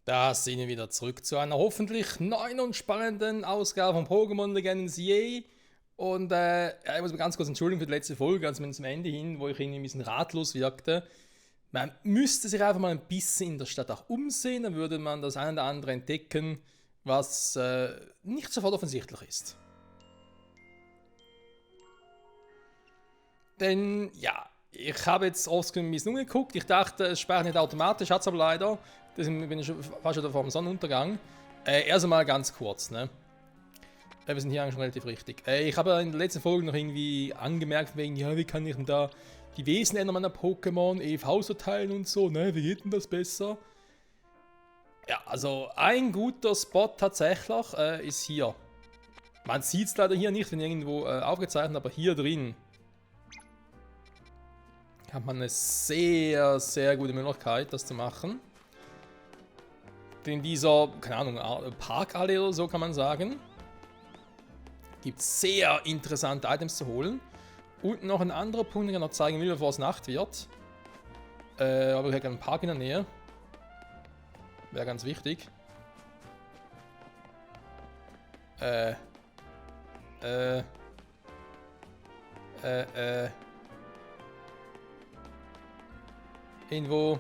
Da sind wir wieder zurück zu einer hoffentlich neuen und spannenden Ausgabe von Pokémon Legends Yay. Und ja, ich muss mich ganz kurz entschuldigen für die letzte Folge, also zum Ende hin, wo ich irgendwie ein bisschen ratlos wirkte. Man müsste sich einfach mal ein bisschen in der Stadt auch umsehen, dann würde man das eine oder andere entdecken, was nicht sofort offensichtlich ist. Denn ja, ich habe jetzt offscreen ein bisschen umgeguckt. Ich dachte, es speichert nicht automatisch, hat es aber leider. Deswegen bin ich fast schon vor dem Sonnenuntergang. Erst einmal ganz kurz, ne? Wir sind hier eigentlich schon relativ richtig. Ich habe in der letzten Folge noch irgendwie angemerkt, wegen, ja, wie kann ich denn da die Wesen ändern meiner Pokémon, EVs erteilen und so, ne? Wie geht denn das besser? Ja, also ein guter Spot tatsächlich ist hier. Man sieht es leider hier nicht, wenn irgendwo aufgezeichnet, aber hier drin hat man eine sehr, sehr gute Möglichkeit, das zu machen. In dieser, keine Ahnung, Parkallee oder so kann man sagen, gibt es sehr interessante Items zu holen. Und noch ein anderer Punkt, den ich noch zeigen will, bevor es Nacht wird. Aber ich habe einen Park in der Nähe. Wäre ganz wichtig. Irgendwo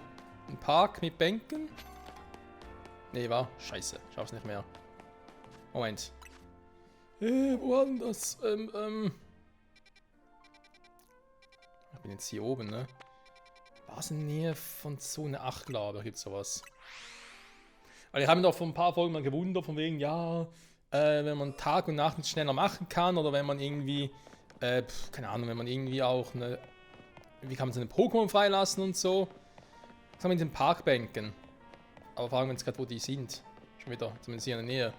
ein Park mit Bänken. Nee, war? Scheiße, schaff's nicht mehr. Moment. Wo war denn das? Ich bin jetzt hier oben, ne? War es in der Nähe von Zone 8, glaube ich, gibt's sowas. Weil ich habe mich doch vor ein paar Folgen mal gewundert, von wegen, ja, wenn man Tag und Nacht schneller machen kann oder wenn man irgendwie, keine Ahnung, wenn man irgendwie auch eine, wie kann man seine Pokémon freilassen und so. Was haben wir in den Parkbänken? Aber fragen wir uns gerade, wo die sind. Schon wieder, zumindest hier in der Nähe.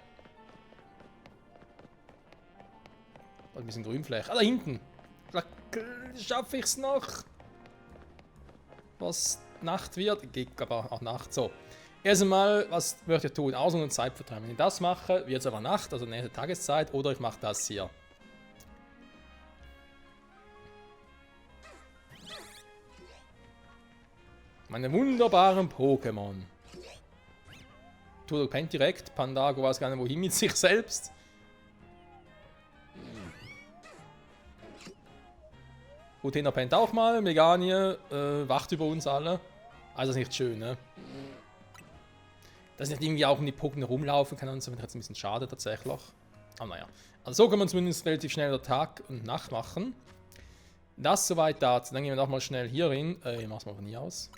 Ein bisschen Grünfläche. Ah, da hinten! Vielleicht schaffe ich es noch. Was Nacht wird. Geht aber auch Nacht. So. Erst einmal, was möchte ich tun? Aus- und Zeitvertreib. Wenn ich das mache, wird es aber Nacht, also nächste Tageszeit. Oder ich mache das hier. Meine wunderbaren Pokémon. Turtok pennt direkt. Pandago weiß gar nicht wohin mit sich selbst. Utena pennt auch mal. Meganie wacht über uns alle. Also ist nicht schön, ne? Dass ich nicht irgendwie auch um die Pokémon rumlaufen kann und so, wird jetzt ein bisschen schade tatsächlich. Aber naja. Also so kann man zumindest relativ schnell Tag und Nacht machen. Das soweit dazu. Dann gehen wir nochmal schnell hier hin. Ich mach's mal von hier aus.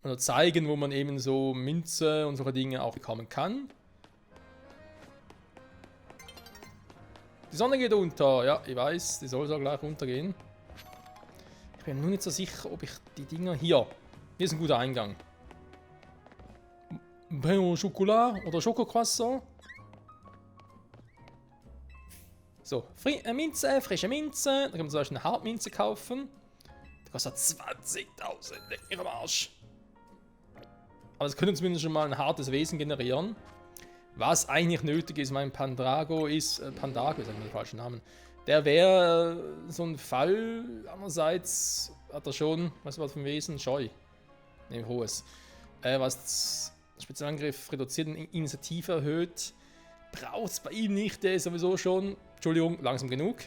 Und zeigen, wo man eben so Münze und solche Dinge auch bekommen kann. Die Sonne geht unter. Ja, ich weiß, die soll so gleich runtergehen. Ich bin nur nicht so sicher, ob ich die Dinger hier. Hier ist ein guter Eingang. Pain au Chocolat oder Schokocroissant. So, Minze, frische Minze. Da kann man zum Beispiel eine Hartminze kaufen. Die kostet 20.000. Leck mir am Arsch. Aber es könnte zumindest schon mal ein hartes Wesen generieren. Was eigentlich nötig ist, mein Pandago ist ich sage mal den falschen Namen. Der wäre so ein Fall. Andererseits hat er schon, was war das für ein Wesen? Scheu. Ne, hohes. Was Spezialangriff reduziert und Initiative erhöht. Braucht es bei ihm nicht, der ist sowieso schon. Entschuldigung, langsam genug.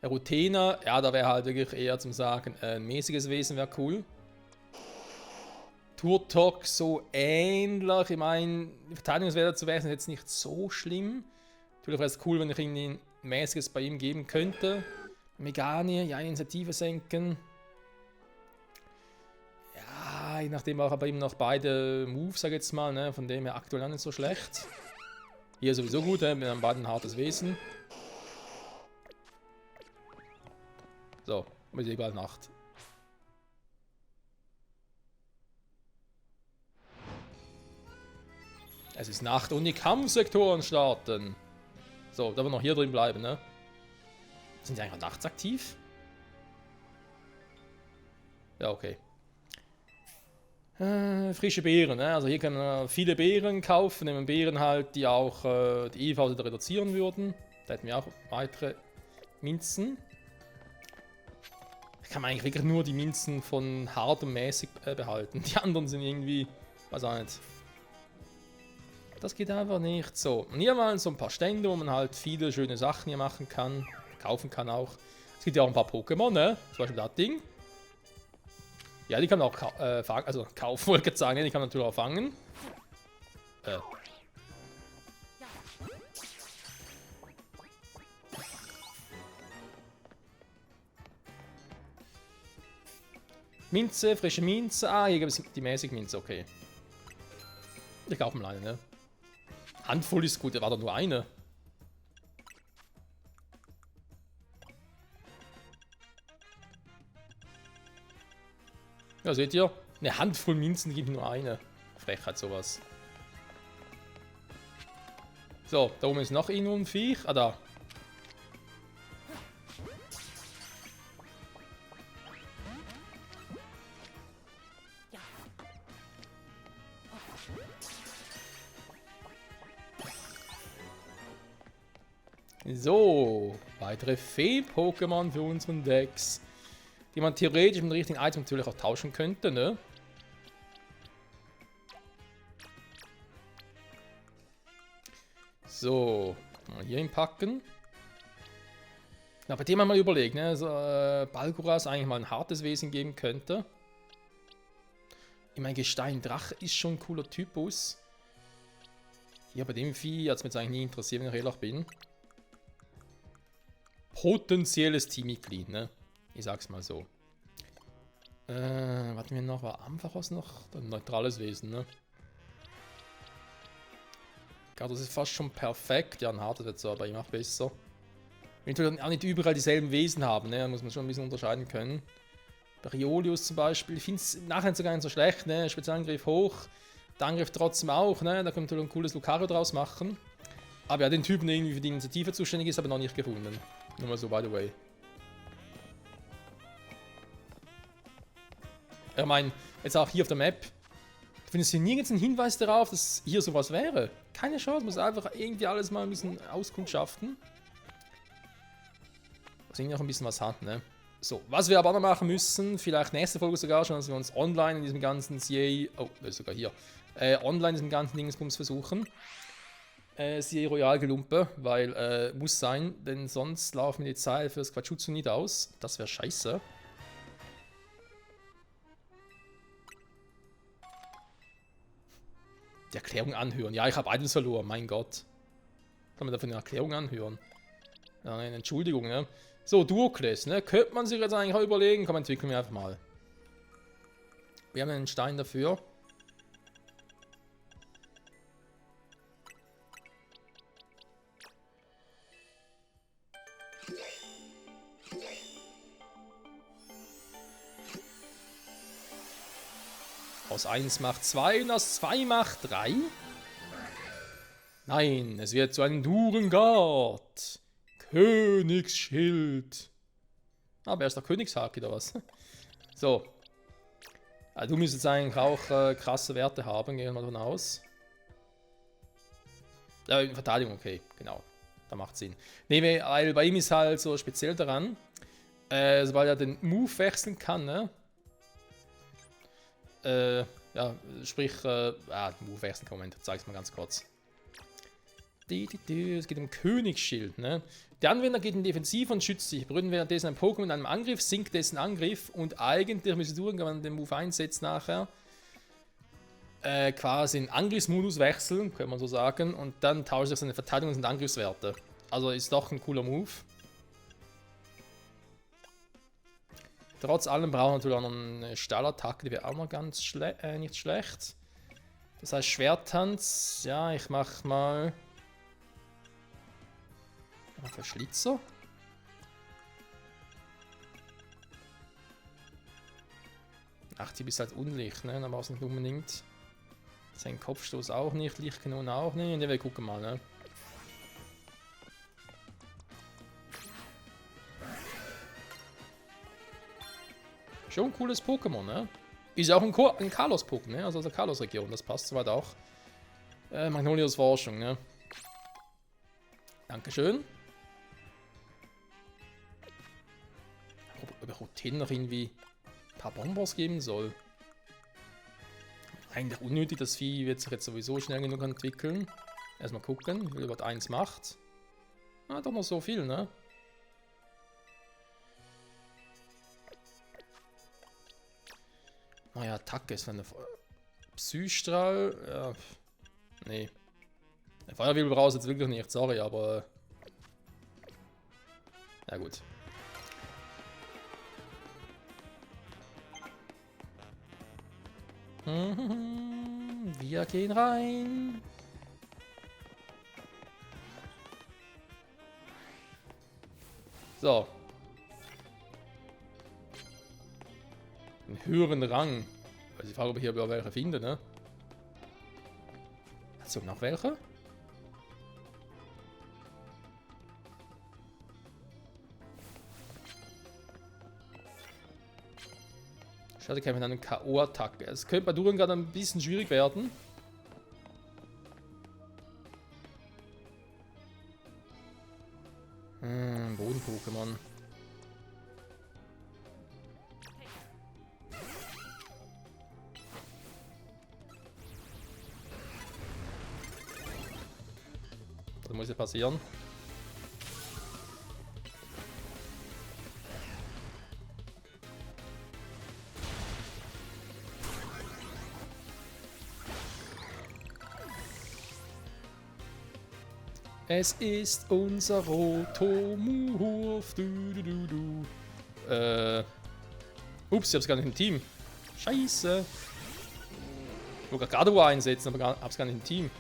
Der Rutena, ja, da wäre halt wirklich eher zum Sagen, ein mäßiges Wesen wäre cool. Turtok so ähnlich. Ich meine, die Verteidigungswerte zu wechseln ist jetzt nicht so schlimm. Natürlich wäre es cool, wenn ich irgendwie ein mäßiges bei ihm geben könnte. Meganie, ja, Initiative senken. Ja, je nachdem auch bei ihm noch beide Moves, sag ich jetzt mal, ne? Von dem her aktuell auch nicht so schlecht. Hier sowieso gut, ne? Mit einem beiden hartes Wesen. So, mit egal Nacht. Es ist Nacht und die Kampfsektoren starten. So, da wir noch hier drin bleiben, ne? Sind die eigentlich nachts aktiv? Ja, okay. Frische Beeren, ne? Also hier kann man viele Beeren kaufen, nehmen Beeren halt, die auch die EV reduzieren würden. Da hätten wir auch weitere Minzen. Ich kann man eigentlich wirklich nur die Münzen von hart und mäßig behalten. Die anderen sind irgendwie, weiß auch nicht. Das geht einfach nicht. So, und hier mal so ein paar Stände, wo man halt viele schöne Sachen hier machen kann. Kaufen kann auch. Es gibt ja auch ein paar Pokémon, ne? Zum Beispiel das Ding. Ja, die kann man auch fangen. Also kaufen, wollte ich jetzt sagen. Die kann man natürlich auch fangen. Minze, frische Minze. Ah, hier gibt es die mäßige Minze, okay. Ich kaufe mal eine, ne? Handvoll ist gut, war doch nur eine. Ja, seht ihr? Eine Handvoll Münzen gibt nur eine. Frechheit sowas. So, da oben ist noch irgendwo ein Viech. Ah, da. So, weitere Fee-Pokémon für unseren Decks, die man theoretisch mit dem richtigen Item natürlich auch tauschen könnte, ne? So, mal hier hinpacken. Na, bei dem man mal überlegt, ne? Also, Balguras eigentlich mal ein hartes Wesen geben könnte. Ich meine, Gestein-Drache ist schon ein cooler Typus. Hier bei dem Vieh hat es mich jetzt eigentlich nie interessiert, wenn ich ehrlich bin. Potenzielles Teammitglied, ne? Ich sag's mal so. Warten wir noch, war Ampharos noch? Ein neutrales Wesen, ne? Gerade das ist fast schon perfekt. Ja, ein hartes wird es aber immer besser. Wir natürlich auch nicht überall dieselben Wesen haben, ne? Da muss man schon ein bisschen unterscheiden können. Briolius zum Beispiel, ich finde es im Nachhinein sogar nicht so schlecht, ne? Spezialangriff hoch, der Angriff trotzdem auch, ne? Da können wir natürlich ein cooles Lucario draus machen. Aber ja, den Typen, der irgendwie für die Initiative zuständig ist, habe ich noch nicht gefunden. Nur mal so, by the way. Ich meine, jetzt auch hier auf der Map, findest du hier nirgends einen Hinweis darauf, dass hier sowas wäre. Keine Chance, muss einfach irgendwie alles mal ein bisschen auskundschaften. Dass irgendwie auch ein bisschen was hat, ne? So, was wir aber noch machen müssen, vielleicht nächste Folge sogar schon, dass wir uns online in diesem ganzen CA, oh, das ist sogar hier, online in diesem ganzen Dingsbums versuchen. CA Royal Gelumpe, weil, muss sein, denn sonst laufen wir die Zeit für das Quatschutsu nicht aus. Das wäre scheiße. Die Erklärung anhören. Ja, ich habe Items verloren, mein Gott. Kann man dafür eine Erklärung anhören? Ja, eine Entschuldigung, ne? So, Duokles, ne? Könnte man sich jetzt eigentlich auch überlegen. Komm, entwickeln wir einfach mal. Wir haben einen Stein dafür. Aus 1 macht 2 und aus 2 macht 3. Nein, es wird zu einem Durengard. Königsschild. Ah, wer ist der Königshaki oder was? So. Du müsstest eigentlich auch krasse Werte haben, gehen wir mal davon aus. Ja, Verteidigung, okay, genau. Da macht Sinn. Nee, weil bei ihm ist halt so speziell daran, sobald er den Move wechseln kann, ne? Ja, sprich, Move wechseln, Moment, zeig's mal ganz kurz. Es geht um Königsschild, ne? Der Anwender geht in Defensiv und schützt sich. Berühren währenddessen ein Pokémon in einem Angriff, sinkt dessen Angriff und eigentlich müsste durch, wenn man den Move einsetzt nachher, quasi in Angriffsmodus wechseln, kann man so sagen, und dann tauscht er seine Verteidigungs- und Angriffswerte. Also ist doch ein cooler Move. Trotz allem brauchen wir natürlich auch noch eine Stahlattacke, die wäre auch noch ganz nicht schlecht. Das heißt Schwerttanz, ja, ich mach mal Verschlitzer. Ach, die ist halt unlicht, ne? Dann war es nicht unbedingt. Sein Kopfstoß auch nicht, Lichtkanon auch nicht. Und wir gucken mal, ne? Schon ein cooles Pokémon, ne? Ist auch ein Kalos-Pokémon, ne? Also aus der Kalos-Region, das passt soweit auch. Magnolios Forschung, ne? Dankeschön. Ob ob Routine noch irgendwie ein paar Bonbons geben soll. Eigentlich unnötig, das Vieh wird sich jetzt sowieso schnell genug entwickeln. Erstmal gucken, wie viel überhaupt 1 macht. Ah, doch noch so viel, ne? Naja, Attacke ist eine Psystrahl. Ja, nee. Der Feuerwirbel brauchst jetzt wirklich nicht, sorry, aber. Ja, gut. Wir gehen rein. So. Einen höheren Rang. Also ich frage, ob ich hier überhaupt welche finde, ne? Hast du noch welche? Schade, kämpfen eine K.O.-Attacke. Es könnte bei Duran gerade ein bisschen schwierig werden. Boden-Pokémon. Das muss ja passieren. Es ist unser Rotomurf. Ups, ich hab's gar nicht im Team. Scheiße. Ich wollte gerade wo einsetzen, aber hab's gar nicht im Team.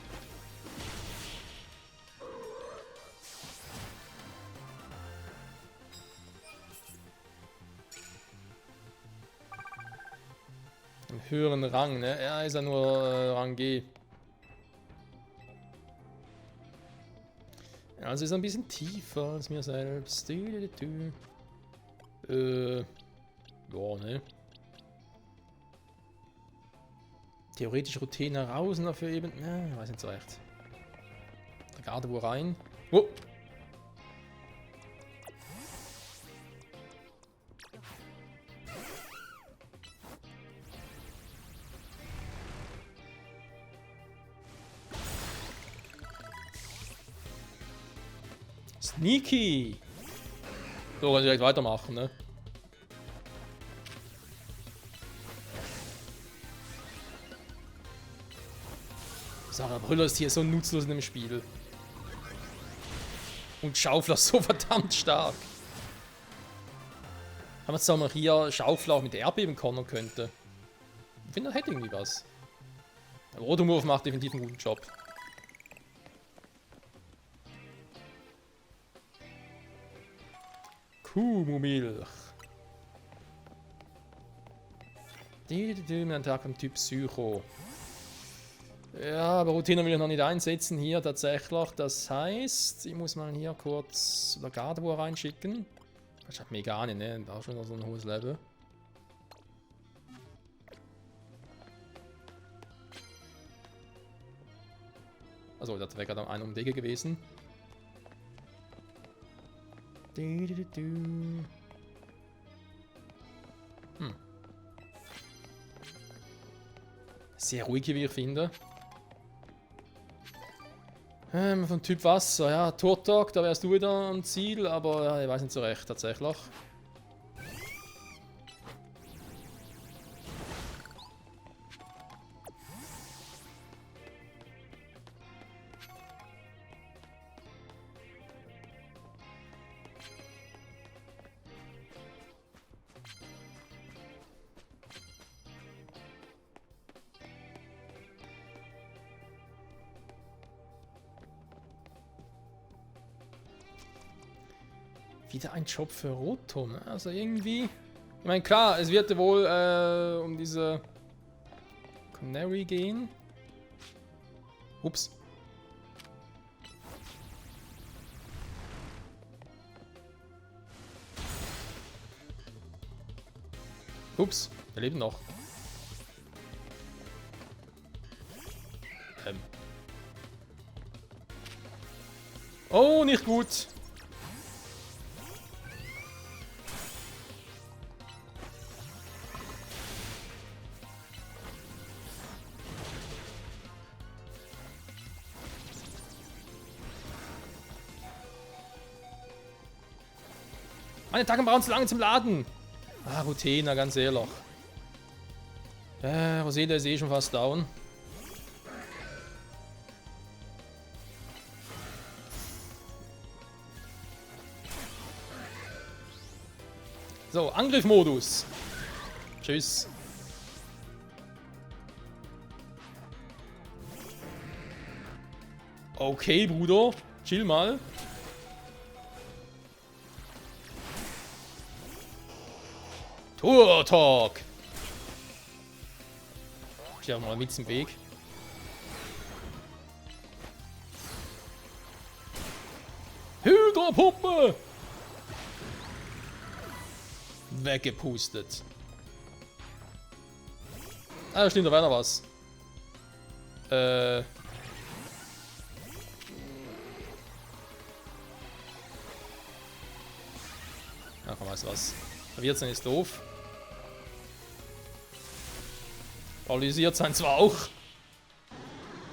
Im höheren Rang, ne? Er ist ja nur Rang G. Also ist er ein bisschen tiefer als mir selbst. Ja, ne? Theoretisch Routine raus und dafür eben. Ne, weiß nicht so recht. Gerade wo rein. Oh! Sneaky! So, kann ich direkt weitermachen, ne? Sarah Brüller ist hier so nutzlos in dem Spiel. Und Schaufler so verdammt stark. Haben wir jetzt auch mal hier Schaufler auch mit Erdbeben kontern könnte. Ich finde, das hätte irgendwie was. Der Rotomurf macht definitiv einen guten Job. Kuhmumilch. Mit Attack am Typ Psycho. Ja, aber Routine will ich noch nicht einsetzen hier tatsächlich. Das heißt, ich muss mal hier kurz Gardevoir reinschicken. Das hat mir gar nicht, ne? Da schon noch so ein hohes Level. Also, das wäre gerade ein Umwege gewesen. Sehr ruhig, wie ich finde. Von Typ Wasser, ja, Turtok, da wärst du wieder am Ziel, aber ja, ich weiß nicht so recht, tatsächlich. Wieder ein Job für Rotom, also irgendwie. Ich meine, klar, es wird wohl um diese Canary gehen. Ups. Ups, wir leben noch. Oh, nicht gut. Meine Attacken brauchen zu lange zum Laden. Ah, Rutena, ganz ehrlich. Roseda ist eh schon fast down. So, Angriffmodus. Tschüss. Okay, Bruder. Chill mal. Turtok. Ich habe mal mit im Weg. Hydra-Puppe. Weggepustet. Ah, da stimmt, da war noch was. Ach, komm, weißt du was. Verwirrt sein ist doof. Paralysiert sein zwar auch.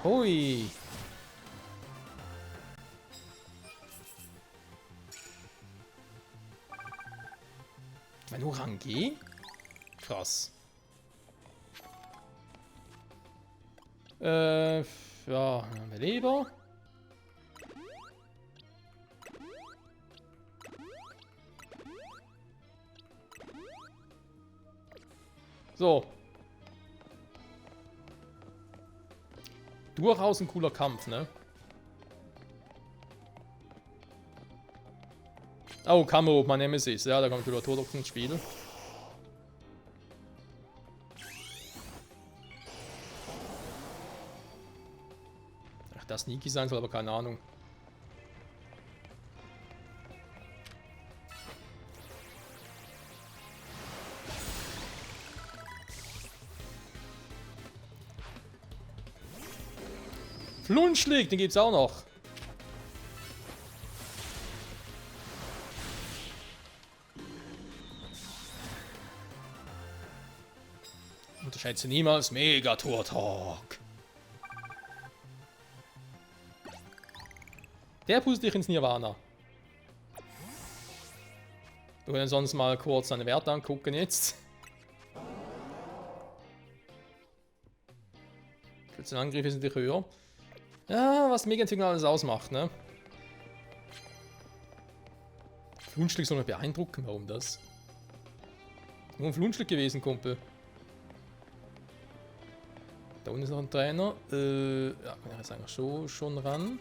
Hui. Wenn du Rang krass. Ja, Beleber. So. Durchaus ein cooler Kampf, ne? Oh, Camo, mein Nemesis. Ja, da kommt über Turtok ins Spiel. Ach, das sneaky sein soll, aber keine Ahnung. Flunschlig, den gibt's auch noch. Unterschätze niemals Megaturtok. Der pustet dich ins Nirvana. Wir können sonst mal kurz seine Werte angucken jetzt. 14 Angriffe sind natürlich höher. Ja, was Mega-Entwicklung alles ausmacht, ne? Flunschlig soll mich beeindrucken, warum das? Nur ein Flunschlig gewesen, Kumpel. Da unten ist noch ein Trainer. Ja, kann ich jetzt eigentlich schon ran.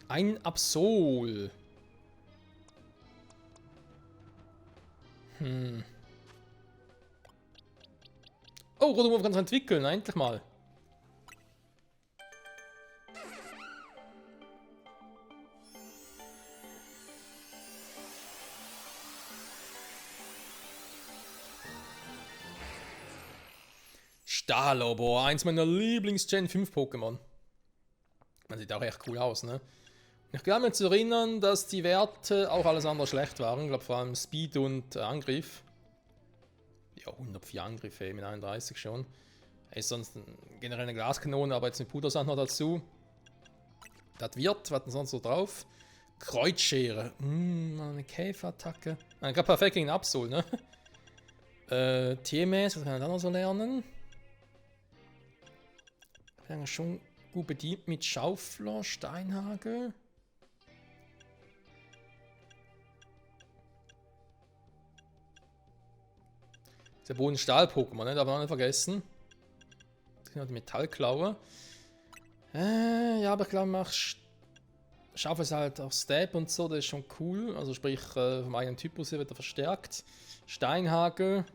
Ein Absol. Oh, Rotomorph kann sich entwickeln, endlich mal. Stahlobor, eins meiner Lieblings-Gen 5 Pokémon. Man sieht auch echt cool aus, ne? Ich glaube mir zu erinnern, dass die Werte auch alles andere schlecht waren. Ich glaube vor allem Speed und Angriff. Ja, 104 Angriffe mit 31 schon. Er ist sonst generell eine Glaskanone, aber jetzt mit Pudersand noch dazu. Das wird, was denn sonst so drauf? Kreuzschere. Eine Käferattacke. Gerade perfekt gegen Absol, ne? TMS, was kann er da noch so lernen? Ich bin schon gut bedient mit Schaufler, Steinhagel. Der Boden-Stahl-Pokémon, ne? Darf man auch nicht vergessen. Das sind die Metallklaue. Ja, aber ich glaube, mach Schaufel ist halt auch Stab und so, das ist schon cool. Also sprich, vom eigenen Typus hier wird er verstärkt. Steinhagel.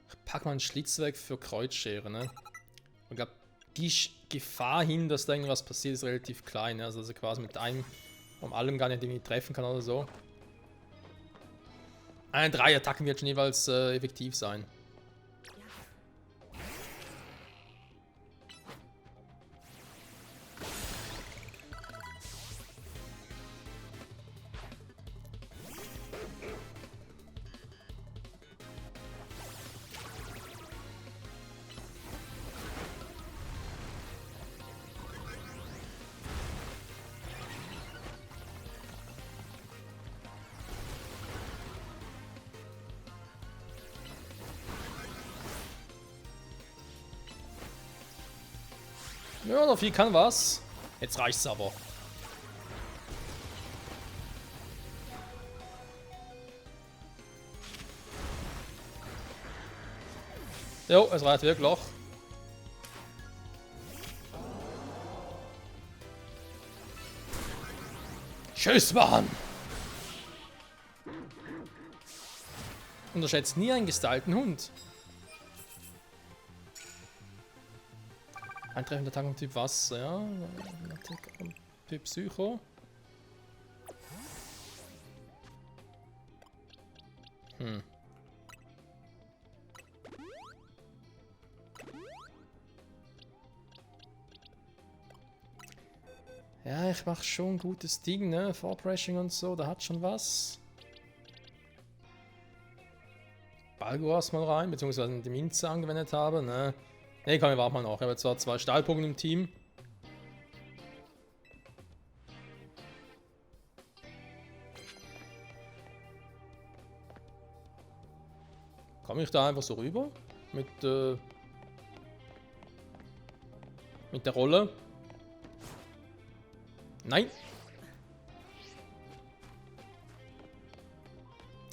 Ich pack mal einen Schlitz weg für Kreuzschere, ne? Ich glaube, die Gefahr hin, dass da irgendwas passiert, ist relativ klein. Ne? Also dass er quasi mit einem um allem gar nicht irgendwie treffen kann oder so. Eine 3 Attacken wird schon jeweils effektiv sein. Ja, der Vieh kann was. Jetzt reicht's aber. Jo, es reicht wirklich. Tschüss, Mann! Unterschätzt nie einen gestylten Hund. Ein treffender Tag Typ Wasser, ja. Typ Psycho. Ja, ich mach schon ein gutes Ding, ne? Vorpressing und so, da hat schon was. Balgoas mal rein, beziehungsweise die Minze angewendet habe, ne? Ne, komm, wir warten mal noch. Ich habe zwar 2 Stahlpunkte im Team. Komme ich da einfach so rüber? Mit der Rolle? Nein!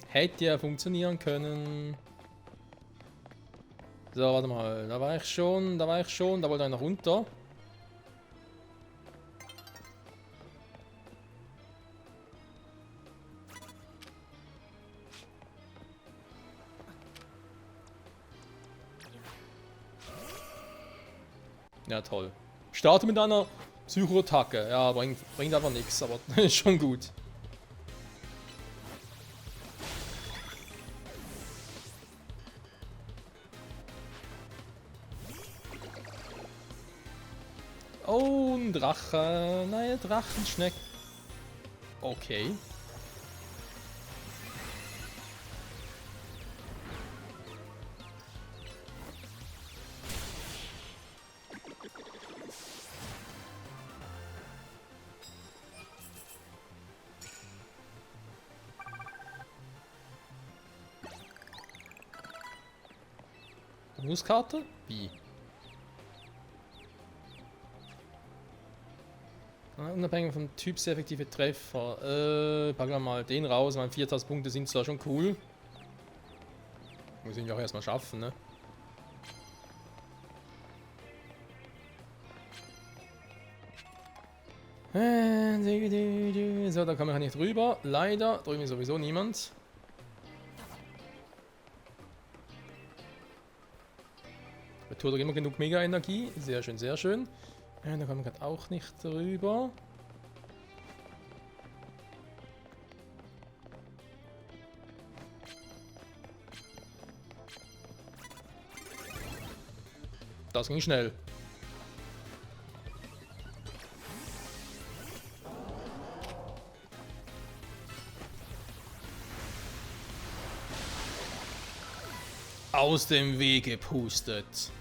Hätte ja funktionieren können. So, warte mal. Da war ich schon. Da wollte einer runter. Ja, toll. Starte mit einer Psycho-Attacke. Ja, bringt aber nichts, aber ist schon gut. Oh, ein Drache. Nein, Drachenschneck. Okay. Bonuskarte? Wie? Unabhängig vom Typ sehr effektive Treffer. Packen wir mal den raus. Meine 4000 Punkte sind zwar schon cool. Muss ich auch erstmal schaffen, ne? So, da kann man nicht drüber. Leider. Drüben ist sowieso niemand. Tut doch immer genug Mega-Energie. Sehr schön, sehr schön. Ja, da kann man gerade auch nicht drüber. Das ging schnell. Aus dem Weg gepustet.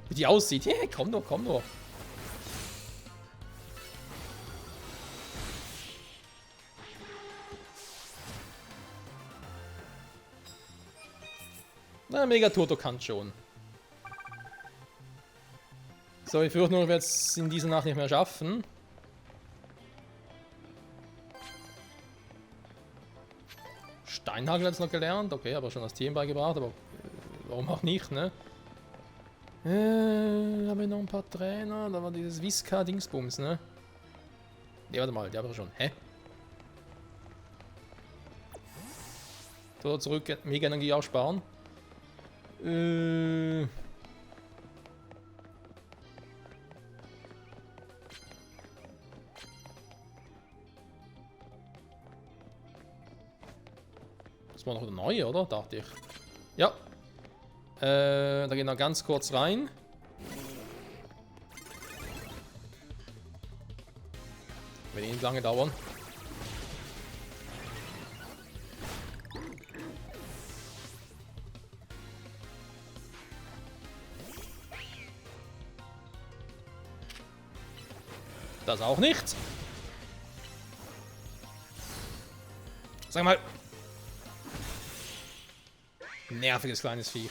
Wie die aussieht. Hey, komm doch, komm doch. Na, Megatoto kann schon. So, ich fürchte nur, ich werde es in dieser Nacht nicht mehr schaffen. Steinhagel hat es noch gelernt. Okay, aber schon das Team beigebracht, aber warum auch nicht, ne? Habe ich noch ein paar Trainer? Da war dieses Visca-Dingsbums, ne? Ne, warte mal, die habe ich schon. Hä? So, zurück, Mega-Energie aussparen. Das war noch neu, oder? Dachte ich. Ja. Da gehen wir ganz kurz rein. Wird eh nicht lange dauern. Das auch nicht. Sag mal. Nerviges kleines Viech.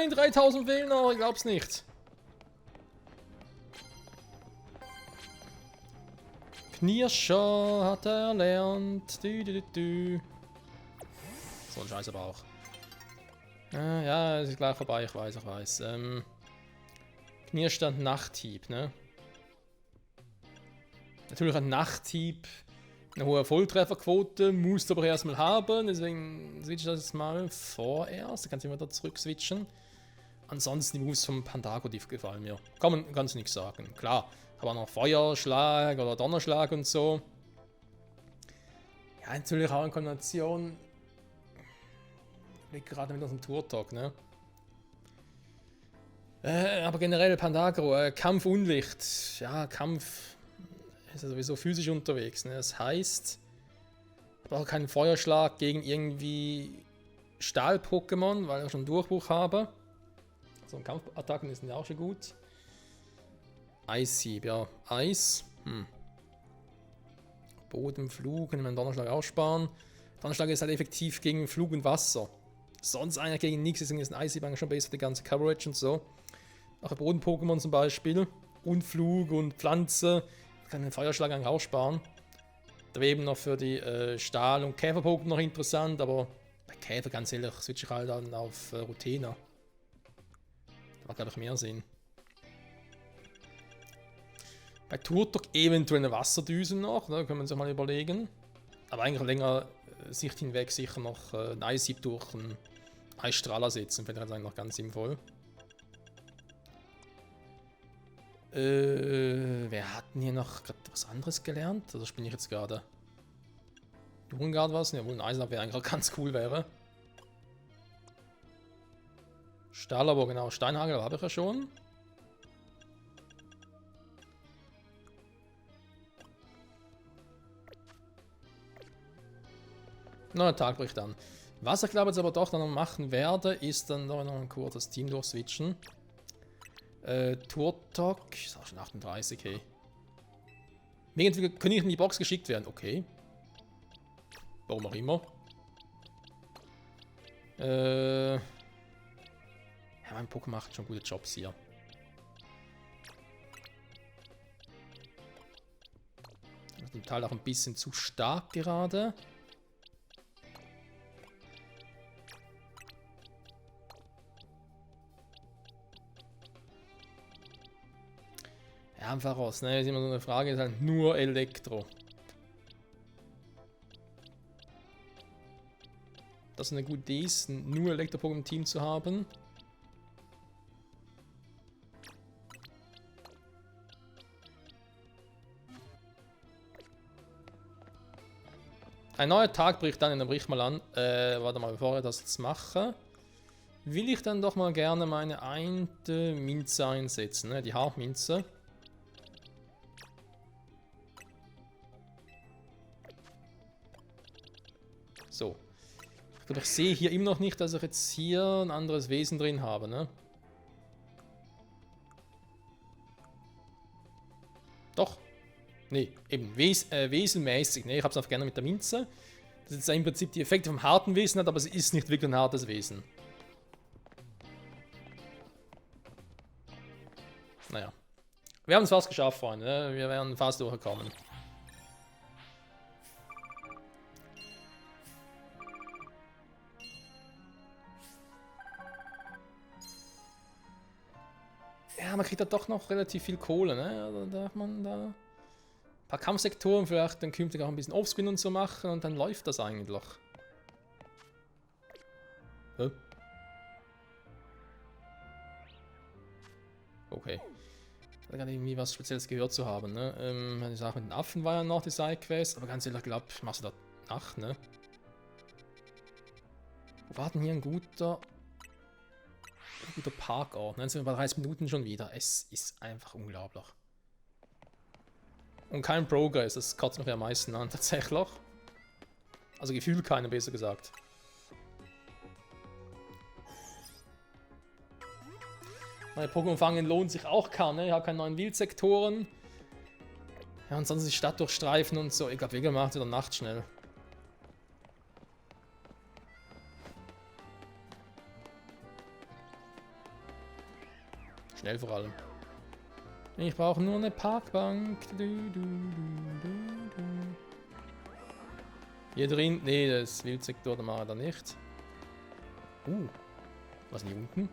Nein, 3000 fehlen noch, ich glaub's nicht. Knirscher hat er erlernt. So ein Scheiß aber auch. Ja, es ist gleich vorbei, ich weiß. Knierstand Nachthieb, ne? Natürlich ein Nachthieb, eine hohe Volltrefferquote, musst du aber erstmal haben, deswegen switch das jetzt mal vorerst, da kannst du immer da zurück switchen. Ansonsten die Moves vom Pandago, die gefallen mir. Kann man ganz nichts sagen. Klar, aber noch Feuerschlag oder Donnerschlag und so. Ja, natürlich auch in Kombination. Liegt gerade mit unserem Turtok, ne? Aber generell Pandago, Kampf Unlicht. Ja, Kampf ist ja sowieso physisch unterwegs, ne? Das heißt, ich brauche keinen Feuerschlag gegen irgendwie Stahl-Pokémon, weil ich schon Durchbruch habe. So Kampfattacken sind ja auch schon gut. Eishieb, ja. Eis. Bodenflug, können wir einen Donnerschlag aussparen. Donnerschlag ist halt effektiv gegen Flug und Wasser. Sonst einer gegen nichts, deswegen ist ein Eishieb eigentlich schon besser für die ganze Coverage und so. Auch ein Boden-Pokémon zum Beispiel. Und Flug und Pflanze. Kann den Feuerschlag eigentlich aussparen. Da wäre eben noch für die Stahl- und Käfer-Pokémon noch interessant, aber bei Käfer ganz ehrlich switche ich halt dann auf Rutena. Da macht glaube ich mehr Sinn. Bei Turtok eventuell eine Wasserdüse noch, da können wir uns ja mal überlegen. Aber eigentlich länger Sicht hinweg sicher noch ein Eishieb durch einen Eisstrahl ersetzen, finde ich eigentlich noch ganz sinnvoll. Wer hat denn hier noch gerade was anderes gelernt? Also bin ich jetzt gerade. Durengard was? Ja, wohl ein Eisenab wäre eigentlich auch ganz cool wäre. Stahlabor, genau. Steinhagel habe ich ja schon. Neuer Tag bricht an. Was ich glaube jetzt aber doch dann noch machen werde, ist dann noch ein kurzes Team durchswitchen. Turtok, ist auch schon 38, hey. Irgendwie können ich in die Box geschickt werden, okay. Warum auch immer. Ja, mein Pokémon macht schon gute Jobs hier. Das ist zum Teil auch ein bisschen zu stark gerade. Ja, einfach raus, ne? Ist immer so eine Frage, ist halt nur Elektro. Das ist eine gute Idee, nur Elektro-Pokémon im Team zu haben. Ein neuer Tag bricht an, dann bricht mal an. Warte mal, bevor ich das jetzt mache, will ich dann doch mal gerne meine eine Minze einsetzen, ne? Die Haarminze. So. Ich glaube, ich sehe hier immer noch nicht, dass ich jetzt hier ein anderes Wesen drin habe, ne? Doch. Nee, eben wesenmäßig. Ne? Ich habe es auch gerne mit der Minze. Das ist im Prinzip die Effekte vom harten Wesen hat, aber es ist nicht wirklich ein hartes Wesen. Naja. Wir haben es fast geschafft, Freunde. Ne? Wir wären fast durchgekommen. Ja, man kriegt da doch noch relativ viel Kohle, ne? Also darf man da ein paar Kampfsektoren vielleicht dann künftig auch ein bisschen Offscreen und so machen und dann läuft das eigentlich. Hä? Okay. Ich habe gerade irgendwie was Spezielles gehört zu haben, ne? Die Sache mit den Affen war ja noch die Sidequest, aber ganz ehrlich, ich glaube, machst du da nach, ne? Wo war denn hier ein guter Parkort? Dann sind wir bei 30 Minuten schon wieder. Es ist einfach unglaublich. Und kein Progress, das kotzt mich ja am meisten an, tatsächlich. Also gefühlt keiner, besser gesagt. Neue Pokémon fangen lohnt sich auch kaum, ne? Ich habe keine neuen Wildsektoren. Ja, und sonst die Stadt durchstreifen und so. Ich glaube, Wegel macht wieder Nacht schnell. Schnell vor allem. Ich brauche nur eine Parkbank. Hier drin. Nee, das Wildsektor, da mache ich da nicht. Was ist denn hier unten?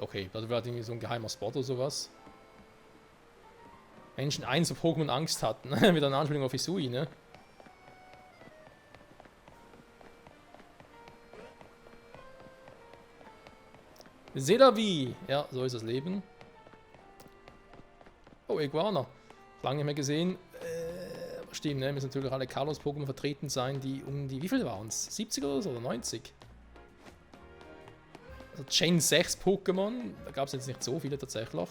Okay, das war irgendwie so ein geheimer Spot oder sowas. Menschen 1 auf Pokémon Angst hatten. Wieder eine Anspielung auf Hisui, ne? C'est la vie! Ja, so ist das Leben. Oh, Iguana. Lange nicht mehr gesehen. Stimmt, ne? Müssen natürlich alle Kalos-Pokémon vertreten sein, die um die... Wie viele waren es? 70 oder so? Oder 90? Also Chain 6 Pokémon. Da gab es jetzt nicht so viele tatsächlich.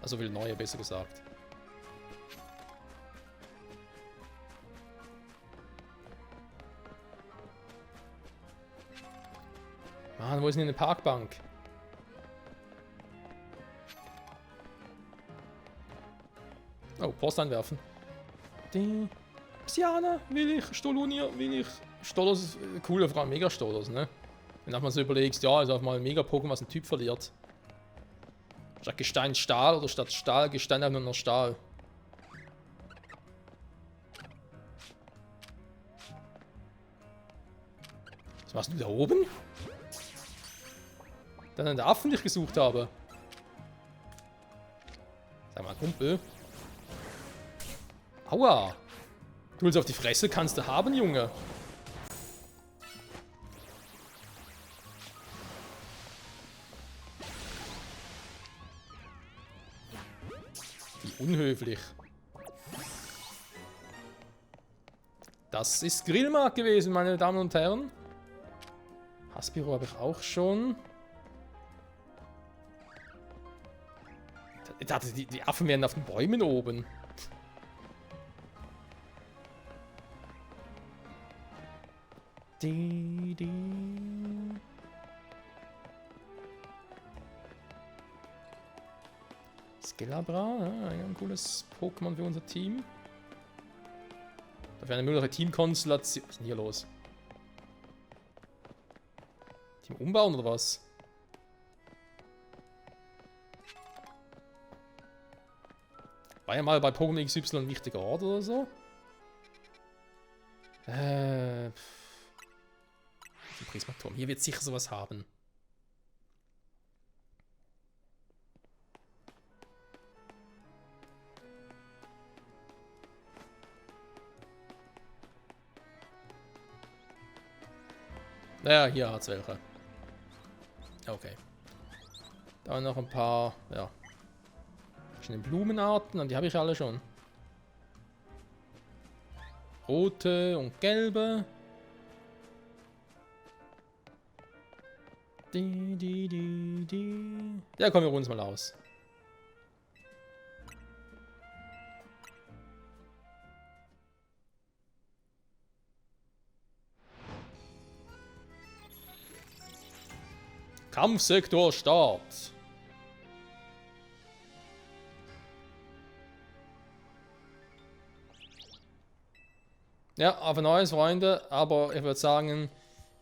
Also viele neue, besser gesagt. Mann, wo ist denn eine Parkbank? Oh, Post einwerfen. Die Psyana will ich, Stolunia will ich. Stolos, coole Frage, Mega-Stolos, ne? Wenn du mal so überlegst, ja, ist auch mal ein Mega-Pokémon, was ein Typ verliert. Statt Gestein Stahl oder statt Stahl Gestein einfach nur noch Stahl. Was machst du da oben? Dann einen Affen, den ich gesucht habe. Sag mal, Kumpel. Aua! Du willst auf die Fresse, kannst du haben, Junge. Wie unhöflich. Das ist Grillmarkt gewesen, meine Damen und Herren. Haspiro habe ich auch schon. Ich dachte, die Affen wären auf den Bäumen oben. Skelabra, ein cooles Pokémon für unser Team. Dafür eine mögliche Teamkonstellation. Was ist denn hier los? Team umbauen oder was? War ja mal bei Pokémon XY ein wichtiger Ort oder so? Prismaturm. Hier wird sicher sowas haben. Naja, hier hat es welche. Okay. Da noch ein paar, ja, verschiedene Blumenarten, und die habe ich alle schon. Rote und gelbe. Ja, kommen wir ruhen uns mal aus. Kampfsektor Start. Ja, auf ein neues, Freunde, aber ich würde sagen,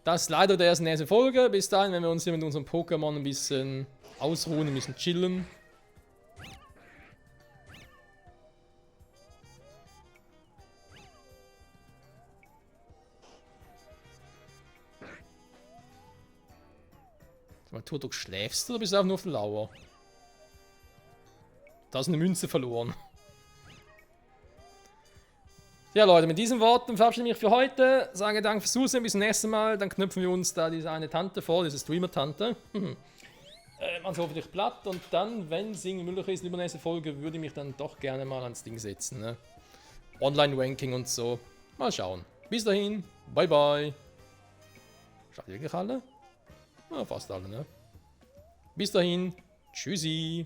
das ist leider der erste nächste Folge. Bis dahin, wenn wir uns hier mit unserem Pokémon ein bisschen ausruhen, ein bisschen chillen. Turtok, schläfst du oder bist du auch nur auf der Lauer? Da hast du eine Münze verloren. Ja, Leute, mit diesen Worten verabschiede ich mich für heute. Sage Dank fürs Zusehen, bis zum nächsten Mal. Dann knüpfen wir uns da diese eine Tante vor, diese Streamer-Tante. Man ist hoffentlich platt, und dann, wenn es irgendwie möglich ist, in der nächsten Folge, würde ich mich dann doch gerne mal ans Ding setzen. Ne? Online-Ranking und so. Mal schauen. Bis dahin, bye bye. Schaut ihr wirklich alle? Ja, fast alle, ne? Bis dahin, tschüssi.